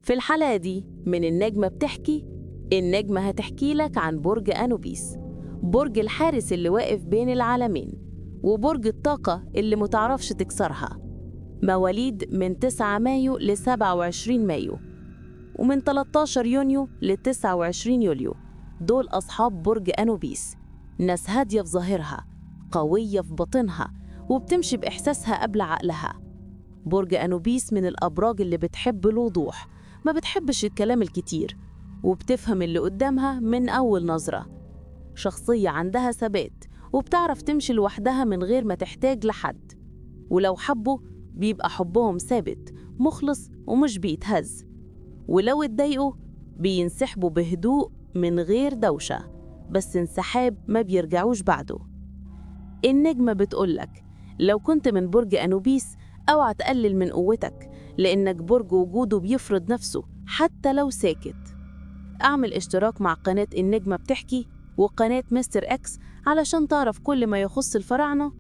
في الحلقة دي من النجمة بتحكي، النجمة هتحكي لك عن برج أنوبيس، برج الحارس اللي واقف بين العالمين، وبرج الطاقة اللي متعرفش تكسرها. مواليد من 9 مايو ل 27 مايو، ومن 13 يونيو ل 29 يوليو. دول أصحاب برج أنوبيس، ناس هادية في ظاهرها، قوية في باطنها، وبتمشي بإحساسها قبل عقلها. برج أنوبيس من الأبراج اللي بتحب الوضوح، ما بتحبش الكلام الكتير، وبتفهم اللي قدامها من أول نظرة. شخصية عندها ثبات، وبتعرف تمشي لوحدها من غير ما تحتاج لحد، ولو حبوا بيبقى حبهم ثابت مخلص ومش بيتهز، ولو اتضايقوا بينسحبوا بهدوء من غير دوشة، بس انسحاب ما بيرجعوش بعده. النجمة بتقولك لو كنت من برج أنوبيس اوعى تقلل من قوتك، لأنك برج وجوده بيفرض نفسه حتى لو ساكت. اعمل اشتراك مع قناة النجمة بتحكي وقناة مستر اكس علشان تعرف كل ما يخص الفراعنة